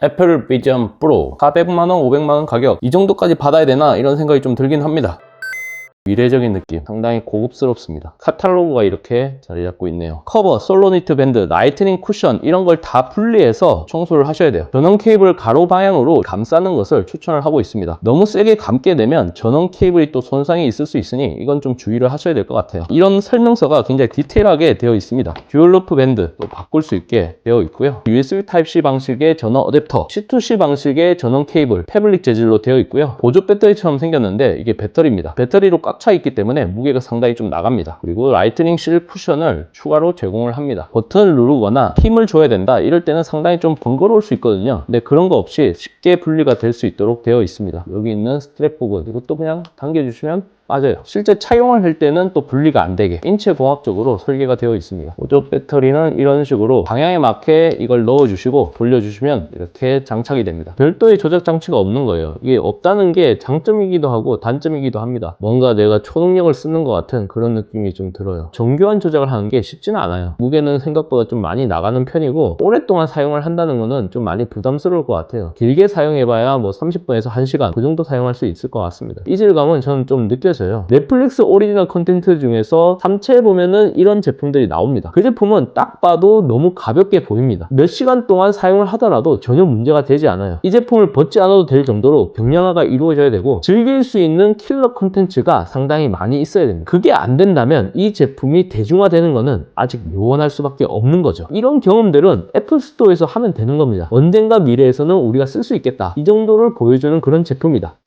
애플 비전 프로 400만원, 500만원 가격 이 정도까지 받아야 되나 이런 생각이 좀 들긴 합니다. 미래적인 느낌, 상당히 고급스럽습니다. 카탈로그가 이렇게 자리 잡고 있네요. 커버, 솔로니트 밴드, 라이트닝 쿠션 이런 걸 다 분리해서 청소를 하셔야 돼요. 전원 케이블 가로 방향으로 감싸는 것을 추천을 하고 있습니다. 너무 세게 감게 되면 전원 케이블이 또 손상이 있을 수 있으니 이건 좀 주의를 하셔야 될 것 같아요. 이런 설명서가 굉장히 디테일하게 되어 있습니다. 듀얼 루프 밴드 또 바꿀 수 있게 되어 있고요. USB Type-C 방식의 전원 어댑터, C2C 방식의 전원 케이블, 패블릭 재질로 되어 있고요. 보조 배터리처럼 생겼는데 이게 배터리입니다. 배터리로 꽉 차 있기 때문에 무게가 상당히 좀 나갑니다. 그리고 라이트닝 실 쿠션을 추가로 제공을 합니다. 버튼을 누르거나 힘을 줘야 된다 이럴 때는 상당히 좀 번거로울 수 있거든요. 근데 그런 거 없이 쉽게 분리가 될 수 있도록 되어 있습니다. 여기 있는 스트랩 부분 이것도 그냥 당겨주시면 빠져요. 실제 착용을 할 때는 또 분리가 안 되게 인체공학적으로 설계가 되어 있습니다. 보조 배터리는 이런 식으로 방향에 맞게 이걸 넣어주시고 돌려주시면 이렇게 장착이 됩니다. 별도의 조작 장치가 없는 거예요. 이게 없다는 게 장점이기도 하고 단점이기도 합니다. 뭔가 내가 초능력을 쓰는 것 같은 그런 느낌이 좀 들어요. 정교한 조작을 하는 게 쉽지는 않아요. 무게는 생각보다 좀 많이 나가는 편이고 오랫동안 사용을 한다는 거는 좀 많이 부담스러울 것 같아요. 길게 사용해봐야 뭐 30분에서 1시간 그 정도 사용할 수 있을 것 같습니다. 이질감은 저는 좀 느껴져요. 넷플릭스 오리지널 콘텐츠 중에서 3채 보면은 이런 제품들이 나옵니다. 그 제품은 딱 봐도 너무 가볍게 보입니다. 몇 시간 동안 사용을 하더라도 전혀 문제가 되지 않아요. 이 제품을 벗지 않아도 될 정도로 경량화가 이루어져야 되고 즐길 수 있는 킬러 콘텐츠가 상당히 많이 있어야 됩니다. 그게 안 된다면 이 제품이 대중화되는 거는 아직 요원할 수밖에 없는 거죠. 이런 경험들은 애플 스토어에서 하면 되는 겁니다. 언젠가 미래에서는 우리가 쓸 수 있겠다. 이 정도를 보여주는 그런 제품이다.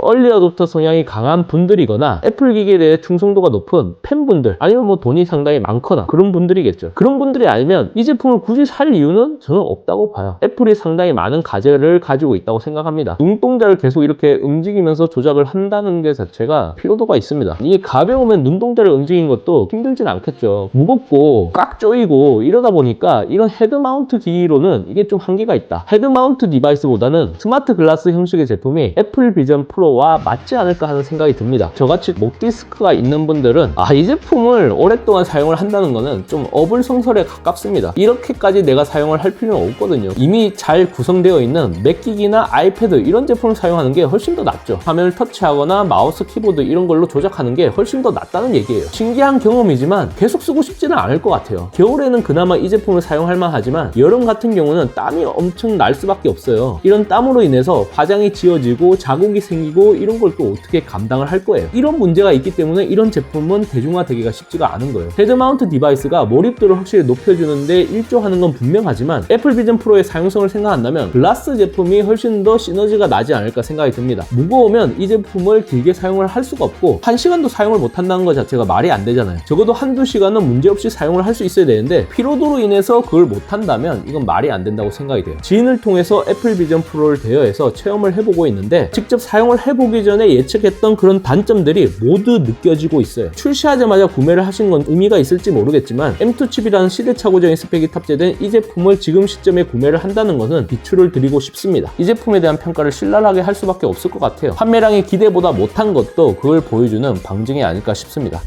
얼리 어댑터 성향이 강한 분들이거나 애플 기기에 대해 충성도가 높은 팬분들 아니면 뭐 돈이 상당히 많거나 그런 분들이겠죠. 그런 분들이 알면 이 제품을 굳이 살 이유는 저는 없다고 봐요. 애플이 상당히 많은 가제를 가지고 있다고 생각합니다. 눈동자를 계속 이렇게 움직이면서 조작을 한다는 게 자체가 피로도가 있습니다. 이게 가벼우면 눈동자를 움직이는 것도 힘들진 않겠죠. 무겁고 꽉 조이고 이러다 보니까 이런 헤드 마운트 기기로는 이게 좀 한계가 있다. 헤드 마운트 디바이스보다는 스마트 글라스 형식의 제품이 애플 비전 프로 와 맞지 않을까 하는 생각이 듭니다. 저같이 목 디스크가 있는 분들은 이 제품을 오랫동안 사용을 한다는 거는 좀 어불성설에 가깝습니다. 이렇게까지 내가 사용을 할 필요는 없거든요. 이미 잘 구성되어 있는 맥기기나 아이패드 이런 제품을 사용하는 게 훨씬 더 낫죠. 화면을 터치하거나 마우스, 키보드 이런 걸로 조작하는 게 훨씬 더 낫다는 얘기예요. 신기한 경험이지만 계속 쓰고 싶지는 않을 것 같아요. 겨울에는 그나마 이 제품을 사용할 만하지만 여름 같은 경우는 땀이 엄청 날 수밖에 없어요. 이런 땀으로 인해서 화장이 지워지고 자국이 생기고 이런 걸 또 어떻게 감당을 할 거예요. 이런 문제가 있기 때문에 이런 제품은 대중화되기가 쉽지가 않은 거예요. 헤드 마운트 디바이스가 몰입도를 확실히 높여주는데 일조하는 건 분명하지만 애플 비전 프로의 사용성을 생각한다면 글라스 제품이 훨씬 더 시너지가 나지 않을까 생각이 듭니다. 무거우면 이 제품을 길게 사용을 할 수가 없고 1시간도 사용을 못 한다는 것 자체가 말이 안 되잖아요. 적어도 한두 시간은 문제없이 사용을 할 수 있어야 되는데 피로도로 인해서 그걸 못 한다면 이건 말이 안 된다고 생각이 돼요. 지인을 통해서 애플 비전 프로를 대여해서 체험을 해보고 있는데 직접 사용을 해보기 전에 예측했던 그런 단점들이 모두 느껴지고 있어요. 출시하자마자 구매를 하신 건 의미가 있을지 모르겠지만 M2 칩이라는 시대착오적인 스펙이 탑재된 이 제품을 지금 시점에 구매를 한다는 것은 비추를 드리고 싶습니다. 이 제품에 대한 평가를 신랄하게 할 수밖에 없을 것 같아요. 판매량이 기대보다 못한 것도 그걸 보여주는 방증이 아닐까 싶습니다.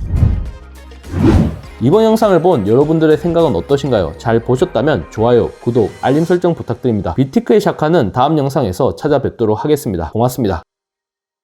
이번 영상을 본 여러분들의 생각은 어떠신가요? 잘 보셨다면 좋아요, 구독, 알림 설정 부탁드립니다. 비티크의 샤카는 다음 영상에서 찾아뵙도록 하겠습니다. 고맙습니다.